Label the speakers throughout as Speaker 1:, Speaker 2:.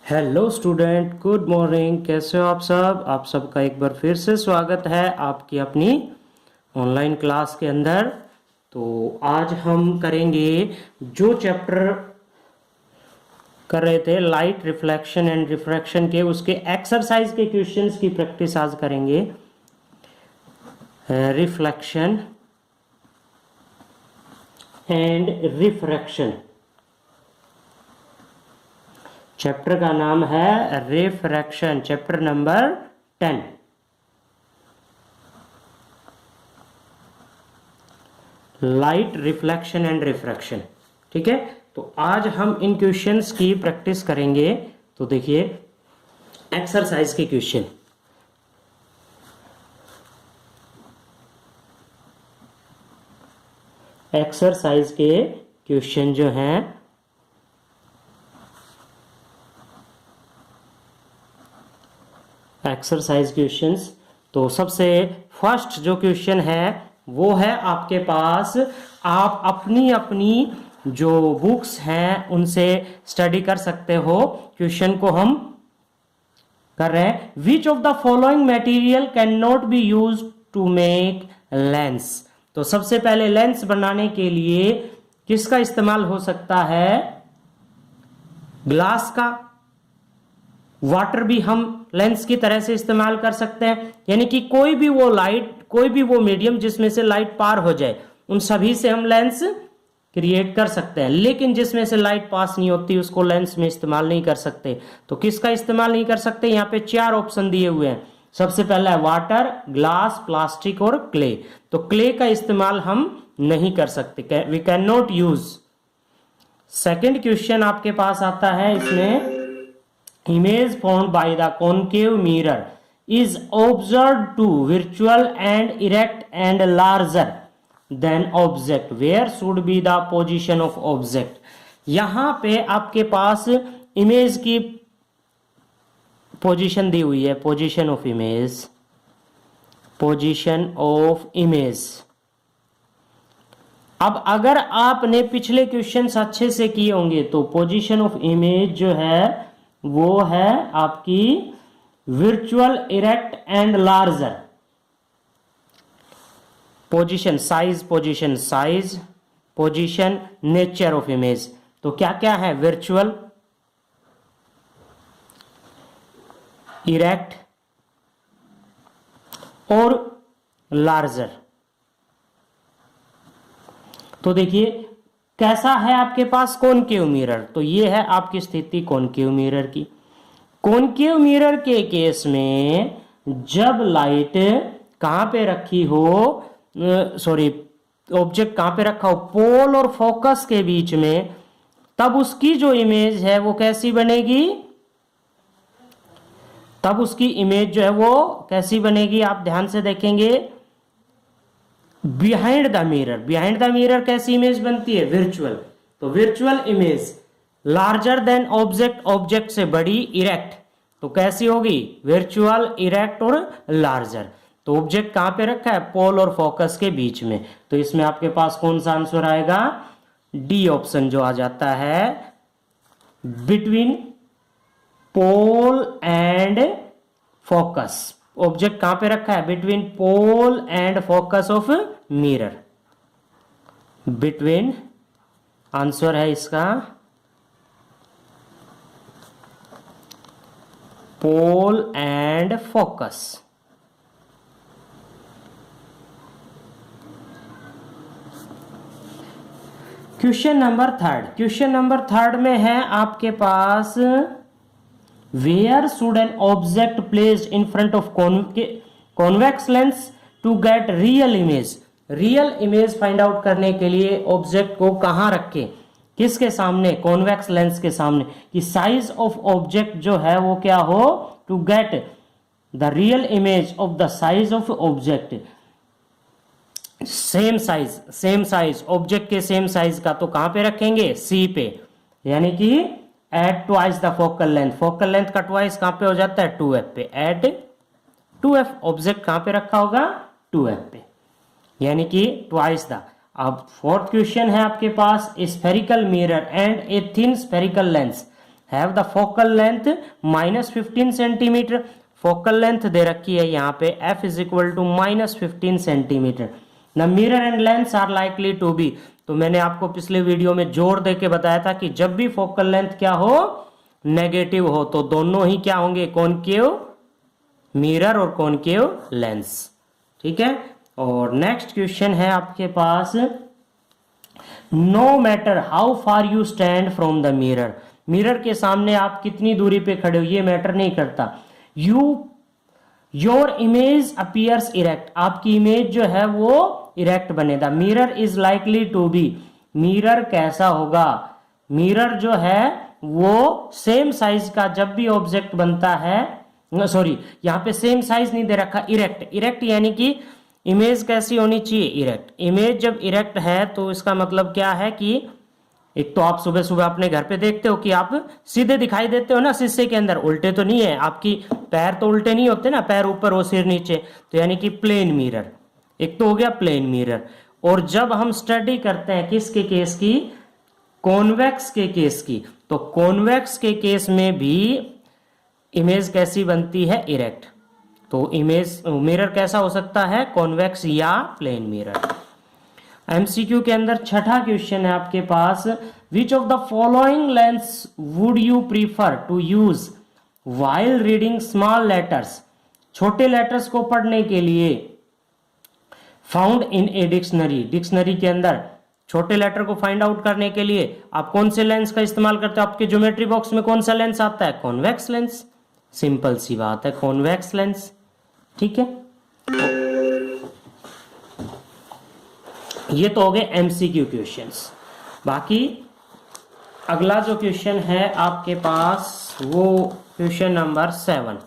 Speaker 1: Hello student, good morning. कैसे हो आप सब? आप सबका एक बार फिर से स्वागत है आपकी अपनी ऑनलाइन क्लास के अंदर। तो आज हम करेंगे जो चैप्टर कर रहे थे लाइट रिफ्लेक्शन एंड रिफ्रैक्शन के, उसके एक्सरसाइज के क्वेश्चंस की प्रैक्टिस आज करेंगे। रिफ्लेक्शन एंड रिफ्रैक्शन, चैप्टर का नाम है refraction, chapter number 10। Light reflection and refraction. ठीक है, तो आज हम इन क्वेश्चंस की प्रैक्टिस करेंगे। तो देखिए एक्सरसाइज के क्वेश्चन। एक्सरसाइज के क्वेश्चन जो हैं एक्सरसाइज क्वेश्चंस, तो सबसे फर्स्ट जो क्वेश्चन है वो है आपके पास, आप अपनी अपनी जो बुक्स हैं उनसे स्टडी कर सकते हो। क्वेश्चन को हम कर रहे हैं, which of the following material can not be use to make lens. तो सबसे पहले लेंस बनाने के लिए किसका इस्तेमाल हो सकता है? ग्लास का। वाटर भी हम लेंस की तरह से इस्तेमाल कर सकते हैं, यानी कि कोई भी वो लाइट, कोई भी वो मीडियम जिसमें से लाइट पार हो जाए, उन सभी से हम लेंस क्रिएट कर सकते हैं। लेकिन जिसमें से लाइट पास नहीं होती उसको लेंस में इस्तेमाल नहीं कर सकते। तो किसका इस्तेमाल नहीं कर सकते? यहाँ पे 4 ऑप्शन दिए हुए हैं। सबसे पहला है वाटर, ग्लास, प्लास्टिक और क्ले। तो क्ले का इस्तेमाल हम नहीं कर सकते, we can not use. Second question आपके पास आता है, इसमें image formed by the concave mirror is observed to virtual and erect and larger than object, where should be the position of object। यहां पे आपके पास इमेज की पोजीशन दी हुई है, position of image, position of image. अब अगर आपने पिछले क्वेश्चंस अच्छे से किए होंगे तो पोजीशन ऑफ इमेज जो है वो है आपकी virtual, erect and larger. Position size, position size, position nature of image. तो क्या क्या है? वर्चुअल, इरेक्ट और लार्जर। तो देखिए कैसा है आपके पास कॉनकेव मिरर। तो ये है आपकी स्थिति कॉनकेव मिरर की। कॉनकेव मिरर के केस में जब लाइट कहां पे रखी हो, सॉरी ऑब्जेक्ट कहां पे रखा हो, पोल और फोकस के बीच में, तब उसकी जो इमेज है वो कैसी बनेगी? तब उसकी इमेज जो है वो कैसी बनेगी? आप ध्यान से देखेंगे, behind the mirror. Behind the mirror कैसी इमेज बनती है? वर्चुअल। तो virtual image larger than object, object से बड़ी, इरेक्ट। तो कैसी होगी? वर्चुअल, इरेक्ट और लार्जर। तो ऑब्जेक्ट कहां पे रखा है? पोल और फोकस के बीच में। तो इसमें आपके पास कौन सा आंसर आएगा? डी ऑप्शन जो आ जाता है, between pole and focus. Object कहां पे रखा है? Between pole and focus of mirror. Between answer है इसका pole and focus. Question number third. Question number third में है आपके पास, where should an object placed in front of convex lens to get real image. Real image find out करने के लिए object को कहां रखें? किसके सामने? कॉन्वेक्स लेंस के सामने। कि साइज ऑफ ऑब्जेक्ट जो है वो क्या हो? To get the real image of the size of object. Same size, same size object के सेम साइज का तो कहां पे रखेंगे? सी पे, यानी कि at twice the focal length. Focal length का ट्वाइस कहां पे हो जाता है? 2f पे। एट 2f ऑब्जेक्ट कहां पे रखा होगा? 2f पे, यानी कि ट्वाइस द। अब फोर्थ क्वेश्चन है आपके पास, spherical mirror and a thin spherical lens have the focal length -15 centimetre. Focal length दे रखी है यहाँ पे f is equal to -15 centimetre. The mirror and lens are likely to be, तो मैंने आपको पिछले वीडियो में जोर दे के बताया था कि जब भी फोकल लेंथ क्या हो, नेगेटिव हो, तो दोनों ही क्या होंगे, कॉनकेव मिरर और कॉनकेव लेंस। ठीक है। और नेक्स्ट क्वेश्चन है आपके पास, no matter how far you stand from the mirror, mirror के सामने आप कितनी दूरी पे खड़े हो ये मैटर नहीं करता। योर इमेज अपीयर्स इरेक्ट, आपकी इमेज जो है वो इरेक्ट बने। The mirror is likely to be, mirror कैसा होगा, मिरर जो है वो सेम साइज का जब भी ऑब्जेक्ट बनता है, सॉरी यहाँ पे सेम साइज नहीं दे रखा, इरेक्ट। इरेक्ट यानी कि इमेज कैसी होनी चाहिए, इरेक्ट। इमेज जब इरेक्ट है तो इसका मतलब क्या है कि एक तो आप सुबह सुबह अपने घर पे देखते हो कि आप सीधे दिखाई देते हो ना शीशे के अंदर, उल्टे तो नहीं है, आपकी पैर तो उल्टे नहीं होते ना, पैर ऊपर हो सिर नीचे, तो यानी कि प्लेन मिरर, एक तो हो गया प्लेन मिरर। और जब हम स्टडी करते हैं किसके केस की, कॉन्वेक्स के केस की, तो कॉन्वेक्स के केस में भी इमेज कैसी बनती है, इरेक्ट। तो इमेज मिरर कैसा हो सकता है, कॉन्वेक्स या प्लेन मिरर। एमसीक्यू के अंदर छठा क्वेश्चन है आपके पास, which of the following lens would you prefer to use while reading small letters, छोटे लेटर्स को पढ़ने के लिए, found in a dictionary, dictionary के अंदर छोटे लेटर को फाइंड आउट करने के लिए आप कौन से लेंस का इस्तेमाल करते हो, आपके ज्योमेट्री बॉक्स में कौन सा लेंस आता है, कॉन्वेक्स लेंस, सिंपल सी बात है, कॉन्वेक्स लेंस। ठीक है, ये तो हो गए एमसीक्यू क्वेश्चंस। बाकी अगला जो क्वेश्चन है आपके पास वो क्वेश्चन नंबर 7,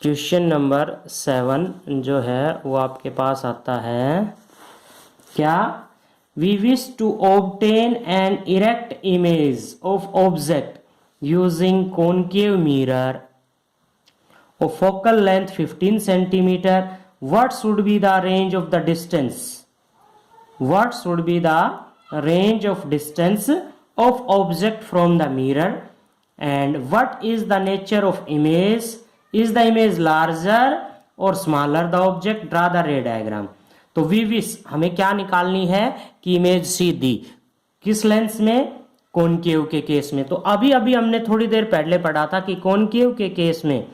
Speaker 1: क्वेश्चन नंबर 7 जो है वो आपके पास आता है क्या, we wish to obtain an erect image of object using concave mirror of focal length 15 centimeter, what should be the range of the distance, what should be the range of distance of object from the mirror, and what is the nature of image, is the image larger or smaller the object, draw the ray diagram। तो we wish हमें क्या निकालनी है कि image सीधी किस lens में, concave के case में। तो अभी अभी हमने थोड़ी देर पहले पढ़ा था कि कॉनकेव के केस में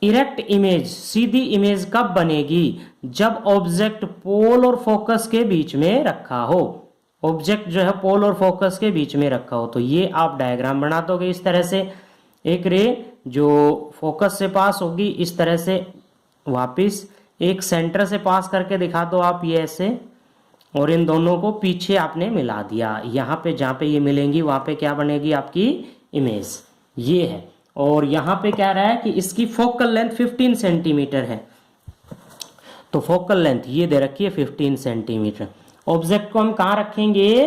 Speaker 1: इरेक्ट इमेज, सीधी इमेज कब बनेगी, जब ऑब्जेक्ट पोल और फोकस के बीच में रखा हो, ऑब्जेक्ट जो है पोल और फोकस के बीच में रखा हो। तो ये आप डायग्राम बना दोगे इस तरह से, एक रे जो फोकस से पास होगी इस तरह से, वापिस एक सेंटर से पास करके दिखा दो आप ये ऐसे, और इन दोनों को पीछे आपने मिला दिया, यहाँ पे जहाँ पे ये मिलेंगी वहाँ पे क्या बनेगी आपकी इमेज, ये है। और यहाँ पे क्या रहा है कि इसकी फोकल लेंथ 15 सेंटीमीटर है, तो फोकल लेंथ ये दे रखी है 15 सेंटीमीटर। ऑब्जेक्ट को हम कहाँ रखेंगे,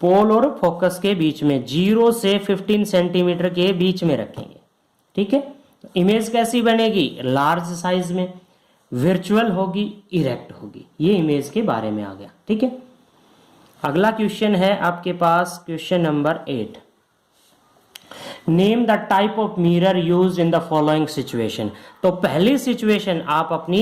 Speaker 1: पोल और फोकस के बीच में, 0 से 15 सेंटीमीटर के बीच में रखेंगे। ठीक है, इमेज कैसी बनेगी, लार्ज साइज में, वर्चुअल होगी, इरेक्ट होगी। ये इमेज के बारे में आ गया। ठीक है, अगला क्वेश्चन है आपके पास question number 8, name the type of mirror used in the following situation. तो पहली सिचुएशन आप अपनी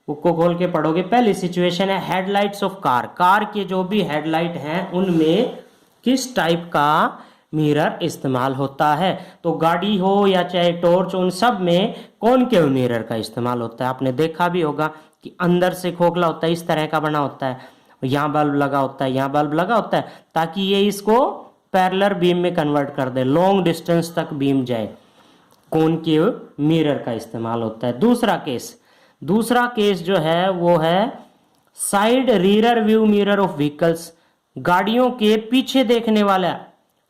Speaker 1: बुक को खोल के पढ़ोगे, पहली सिचुएशन है हेडलाइट्स ऑफ कार, कार के जो भी हेडलाइट हैं उनमें किस टाइप का मिरर इस्तेमाल होता है। तो गाड़ी हो या चाहे टॉर्च, उन सब में कॉनकेव मिरर का इस्तेमाल होता है। आपने देखा भी होगा कि अंदर से खोखला होता है, इस तरह का बना होता है, यहाँ बल्ब लगा होता है, यहाँ बल्ब लगा होता है, ताकि ये इसको पैरेलल बीम में कन्वर्ट कर दे, लॉन्ग डिस्टेंस तक बीम जाए, कॉनकेव मिरर का इस्तेमाल होता है। दूसरा केस जो है वो है side rear view mirror of vehicles, गाड़ियों के पीछे देखने वाला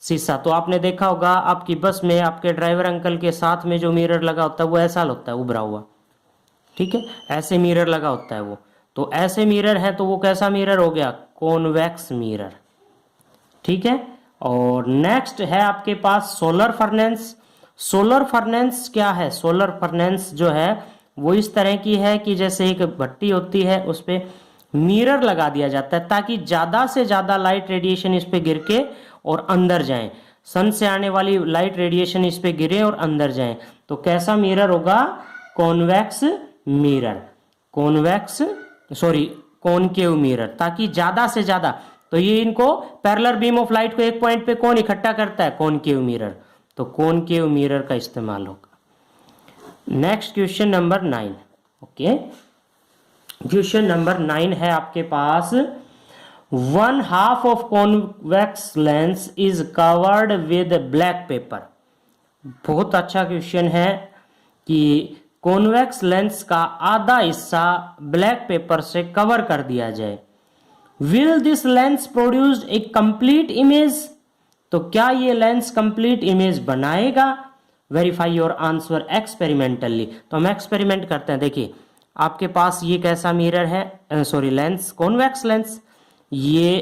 Speaker 1: शीशा। तो आपने देखा होगा आपकी बस में आपके ड्राइवर अंकल के साथ में जो मिरर लगा होता है वो ऐसा होता है, उभरा हुआ। ठीक है, ऐसे मिरर लगा होता है वो, तो ऐसे मिरर है तो वो कैसा मिरर हो गया, कॉन्वेक्स मिरर। ठीक है, और नेक्स्ट है आपके पास सोलर फर्नेस। सोलर फर्नेस क्या है, सोलर फर्नेस जो है वो इस तरह की है कि जैसे एक भट्टी होती है, उस पे मिरर लगा दिया जाता है ताकि ज्यादा से ज्यादा लाइट रेडिएशन इस पे गिर के और अंदर जाए, सन से आने वाली लाइट रेडिएशन इस पे गिरे और अंदर जाए। तो कैसा मिरर होगा? कॉन्वेक्स मिरर, कॉनकेव मिरर, ताकि ज्यादा से ज्यादा, तो ये इनको पैरेलल बीम ऑफ लाइट को एक पॉइंट पे कौन इकट्ठा करता है? Concave mirror. तो कॉनकेव मिरर का इस्तेमाल होगा। Next question number 9। Okay, question number 9 है आपके पास, 1/2 of convex lens is covered with black pepper. बहुत अच्छा क्वेश्चन है कि कॉन्वेक्स लेंस का आधा हिस्सा ब्लैक पेपर से कवर कर दिया जाए। Will this lens produce a complete image? तो क्या ये लेंस कंप्लीट इमेज बनाएगा? Verify your answer experimentally. तो हम एक्सपेरिमेंट करते हैं। देखिए आपके पास ये कैसा मिरर है, लेंस, कॉन्वेक्स लेंस, ये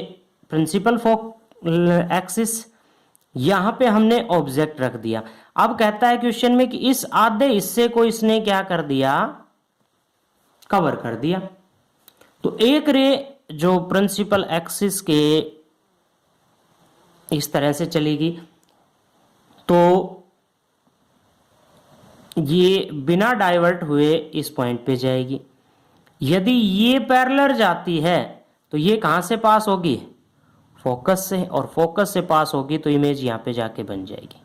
Speaker 1: प्रिंसिपल फोकल एक्सिस, यहां पे हमने ऑब्जेक्ट रख दिया। अब कहता है क्वेश्चन में कि इस आधे हिस्से को इसने क्या कर दिया? कवर कर दिया। तो एक रे जो प्रिंसिपल एक्सिस के इस तरह से चलेगी, तो ये बिना डाइवर्ट हुए इस पॉइंट पे जाएगी। यदि ये पैरेलल जाती है तो ये कहां से पास होगी? फोकस से, और फोकस से पास होगी तो इमेज यहां पे जाके बन जाएगी।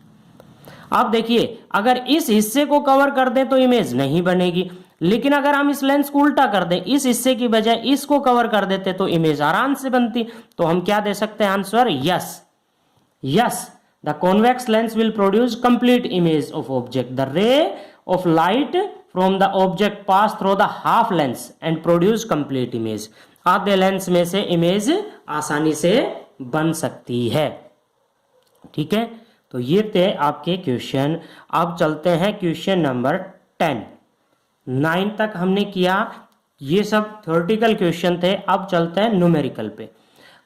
Speaker 1: अब देखिए अगर इस हिस्से को कवर कर दें तो इमेज नहीं बनेगी, लेकिन अगर हम इस लेंस को उल्टा कर दें, इस हिस्से की बजाय इसको कवर कर देते तो इमेज आराम से बनती। तो हम क्या दे सकते हैं answer? Yes, yes, the convex lens will produce complete image of object. The ray of light from the object pass through the half lens and produce complete image. आधे लेंस में से इमेज आसानी से बन सकती है। ठीक है, तो ये थे आपके क्वेश्चन। अब चलते हैं क्वेश्चन नंबर 10। 9 तक हमने किया, ये सब थ्योरेटिकल क्वेश्चन थे। अब चलते हैं न्यूमेरिकल पे।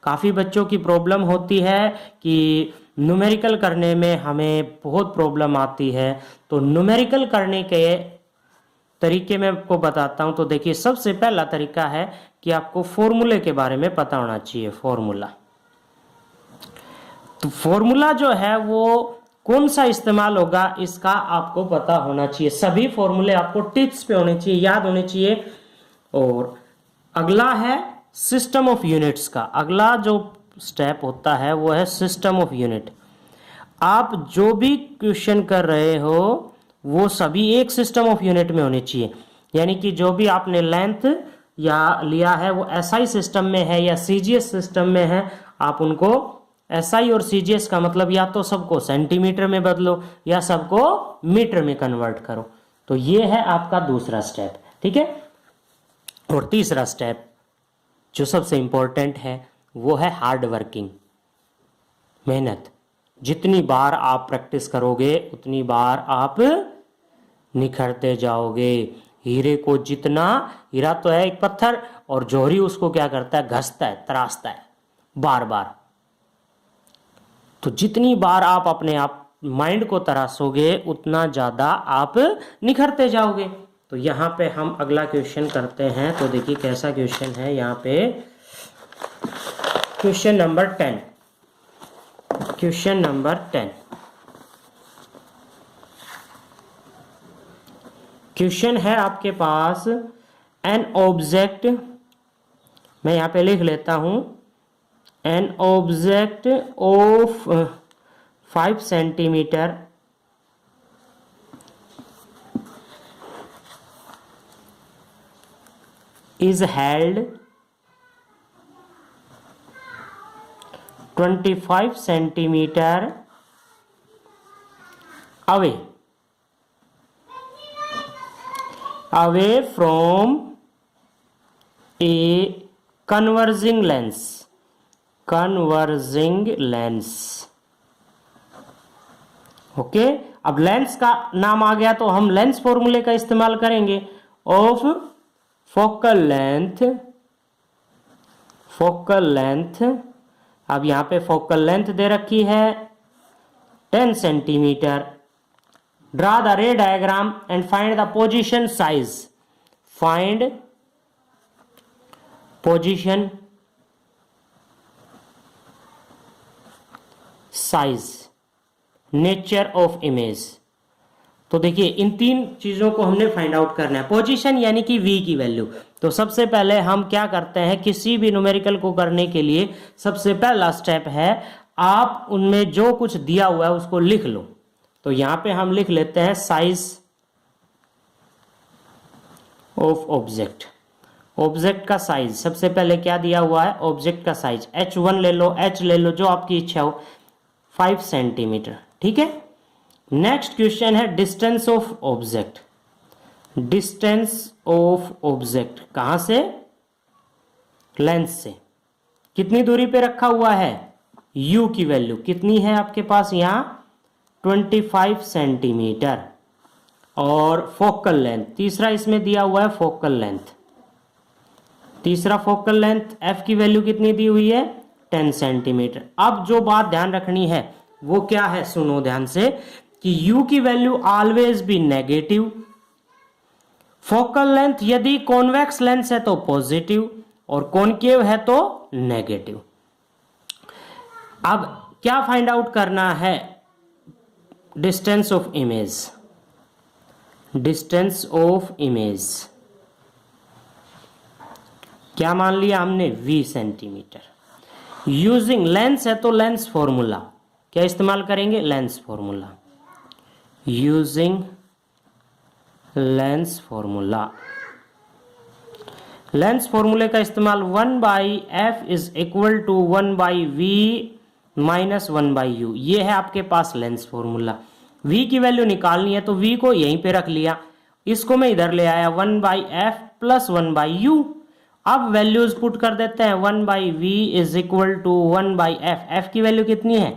Speaker 1: काफ़ी बच्चों की प्रॉब्लम होती है कि न्यूमेरिकल करने में हमें बहुत प्रॉब्लम आती है। तो न्यूमेरिकल करने के तरीके मैं आपको बताता हूं। तो देखिए सबसे पहला तरीका है कि आपको फॉर्मूले के बारे में पता होना चाहिए। फॉर्मूला, तो फॉर्मूला जो है वो कौन सा इस्तेमाल होगा इसका आपको पता होना चाहिए। सभी फॉर्मूले आपको टिप्स पे होने चाहिए, याद होने चाहिए। और अगला है सिस्टम ऑफ यूनिट्स का। अगला जो स्टेप होता है वो है सिस्टम ऑफ यूनिट। आप जो भी क्वेश्चन कर रहे हो वो सभी एक सिस्टम ऑफ यूनिट में होने चाहिए। यानी कि जो भी आपने लेंथ या लिया है वो एसआई सिस्टम में है या सीजीएस सिस्टम में है, आप उनको एसआई और सीजीएस का मतलब या तो सबको सेंटीमीटर में बदलो या सबको मीटर में कन्वर्ट करो। तो ये है आपका दूसरा स्टेप। ठीक है, और तीसरा स्टेप जो सबसे इंपॉर्टेंट है वो है हार्ड वर्किंग, मेहनत। जितनी बार आप प्रैक्टिस करोगे उतनी बार आप निखरते जाओगे। हीरे को जितना, हीरा तो है एक पत्थर और जौहरी उसको क्या करता है? घसता है, तराशता है बार बार। तो जितनी बार आप अपने आप माइंड को तराशोगे उतना ज्यादा आप निखरते जाओगे। तो यहाँ पे हम अगला क्वेश्चन करते हैं। तो देखिए कैसा क्वेश्चन है यहाँ पे, question number 10। Question number 10 question है आपके पास, एन ऑब्जेक्ट, मैं यहाँ पे लिख लेता हूं, an object of 5 centimetre is held 25 centimeter away from a converging lens। Okay, अब लेंस का नाम आ गया तो हम लेंस फॉर्मूले का इस्तेमाल करेंगे। ऑफ फोकल लेंथ, अब यहां पे फोकल लेंथ दे रखी है 10 सेंटीमीटर। ड्रा द रे diagram and find the position size. Find position, size, nature of image. तो देखिए इन तीन चीजों को हमने फाइंड आउट करना है। पोजीशन यानी कि v की वैल्यू, तो सबसे पहले हम क्या करते हैं, किसी भी न्यूमेरिकल को करने के लिए सबसे पहला स्टेप है आप उनमें जो कुछ दिया हुआ है उसको लिख लो। तो यहां पे हम लिख लेते हैं साइज ऑफ ऑब्जेक्ट। ऑब्जेक्ट का साइज सबसे पहले क्या दिया हुआ है, ऑब्जेक्ट का साइज h1 ले लो, h ले लो, जो आपकी इच्छा हो, 5 सेंटीमीटर। ठीक है। नेक्स्ट क्वेश्चन है distance of object. Distance of object कहां से, लेंस से। कितनी दूरी पे रखा हुआ है, u की वैल्यू कितनी है आपके पास यहां 25 सेंटीमीटर। और फोकल लेंथ, तीसरा इसमें दिया हुआ है फोकल लेंथ, तीसरा फोकल लेंथ f की वैल्यू कितनी दी हुई है 10 सेंटीमीटर। अब जो बात ध्यान रखनी है वो क्या है, सुनो ध्यान से, कि u की value always be negative. Focal length यदि कॉन्वेक्स लेंस है तो पॉजिटिव और कॉनकेव है तो नेगेटिव। अब क्या फाइंड आउट करना है, distance of image. Distance of image क्या मान लिया हमने, v सेंटीमीटर। यूजिंग लेंस है तो लेंस फॉर्मूला, क्या इस्तेमाल करेंगे, lens formula. Using lens formula, lens फॉर्मूले का इस्तेमाल 1/f is equal to 1/v minus 1/u। ये है आपके पास लेंस फॉर्मूला। v की वैल्यू निकालनी है तो v को यहीं पे रख लिया, इसको मैं इधर ले आया 1/f प्लस 1/u। अब वैल्यूज पुट कर देते हैं, 1/v is equal to 1/f, f की वैल्यू कितनी है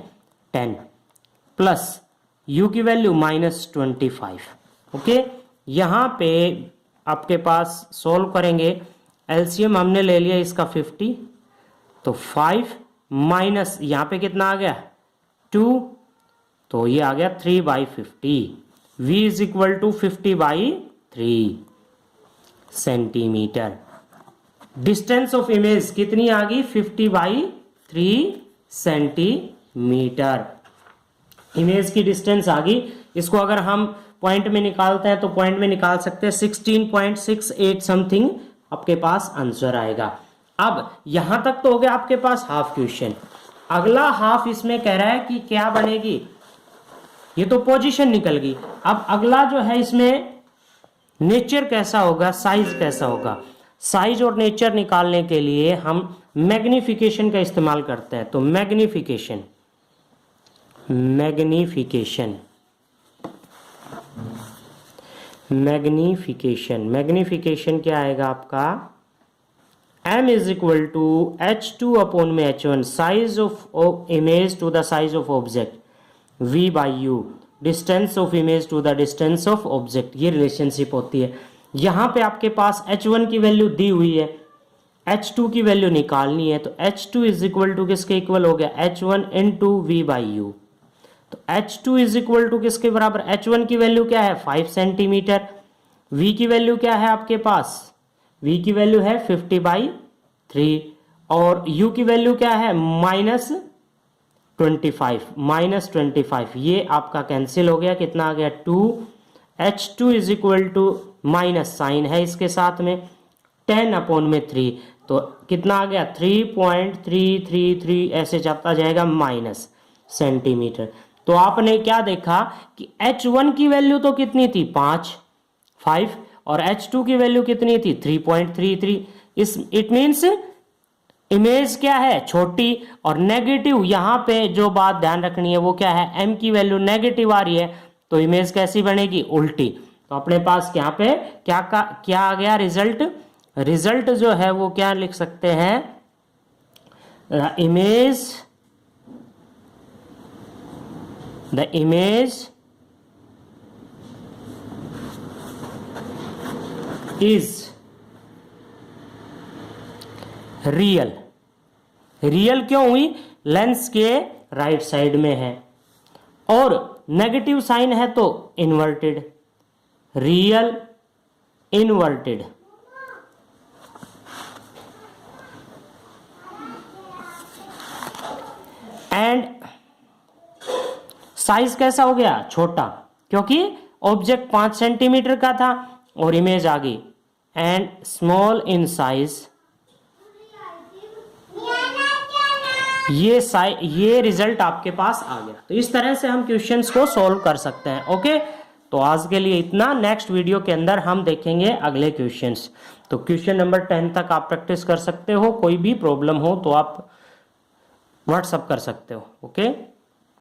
Speaker 1: 10 प्लस u की वैल्यू -25। ओके, यहां पे आपके पास सॉल्व करेंगे, एलसीएम हमने ले लिया इसका 50, तो 5 माइनस यहां पे कितना आ गया 2, तो ये आ गया 3/50। v is equal to 50/3 centimetre. Distance of image कितनी आ गई 50/3 सेंटीमीटर। इमेज की डिस्टेंस आ गई। इसको अगर हम पॉइंट में निकालते हैं तो पॉइंट में निकाल सकते हैं 16.68 समथिंग आपके पास आंसर आएगा। अब यहां तक तो हो गया आपके पास हाफ क्वेश्चन। अगला हाफ इसमें कह रहा है कि क्या बनेगी, ये तो पोजीशन निकल गई। अब अगला जो है इसमें नेचर कैसा होगा, साइज कैसा होगा। साइज और नेचर निकालने के लिए हम मैग्निफिकेशन का इस्तेमाल करते हैं। तो मैग्निफिकेशन, मैग्निफिकेशन, मैग्निफिकेशन, मैग्निफिकेशन क्या आएगा आपका, m is equal to h2 upon में h1, size of image to the size of object, v/u, distance of image to the distance of object. ये रिलेशनशिप होती है। यहां पे आपके पास h1 की वैल्यू दी हुई है, h2 की वैल्यू निकालनी है, तो h2 इज इक्वल टू किसके इक्वल हो गया h1 इंटू v/u। तो h2 इज इक्वल टू किसके बराबर, h1 की वैल्यू क्या है 5 सेंटीमीटर, v की वैल्यू क्या है आपके पास, v की वैल्यू है 50/3 और u की वैल्यू क्या है -25, ये आपका कैंसिल हो गया, कितना आ गया 2। h2 is equal to minus sign है इसके साथ में 10 अपॉन में 3, तो कितना आ गया 3.333, ऐसे चलता जाएगा माइनस सेंटीमीटर। तो आपने क्या देखा कि h1 की वैल्यू तो कितनी थी 5 और h2 की वैल्यू कितनी थी 3.33। इस इट मीन्स इमेज क्या है छोटी और नेगेटिव। यहां पे जो बात ध्यान रखनी है वो क्या है, m की वैल्यू नेगेटिव आ रही है तो इमेज कैसी बनेगी, उल्टी। तो अपने पास यहाँ पे क्या आ गया रिजल्ट, रिजल्ट जो है वो क्या लिख सकते हैं, the image is real. Real क्यों हुई, लेंस के राइट साइड में है और नेगेटिव साइन है तो इन्वर्टेड, रियल इन्वर्टेड। साइज कैसा हो गया, छोटा, क्योंकि ऑब्जेक्ट 5 सेंटीमीटर का था और इमेज आ गई एंड स्मॉल इन साइज। ये रिजल्ट आपके पास आ गया। तो इस तरह से हम क्वेश्चंस को सॉल्व कर सकते हैं। ओके, तो आज के लिए इतना। नेक्स्ट वीडियो के अंदर हम देखेंगे अगले क्वेश्चंस। तो क्वेश्चन नंबर 10 तक आप प्रैक्टिस कर सकते हो। कोई भी प्रॉब्लम हो तो आप व्हाट्सअप कर सकते हो। ओके।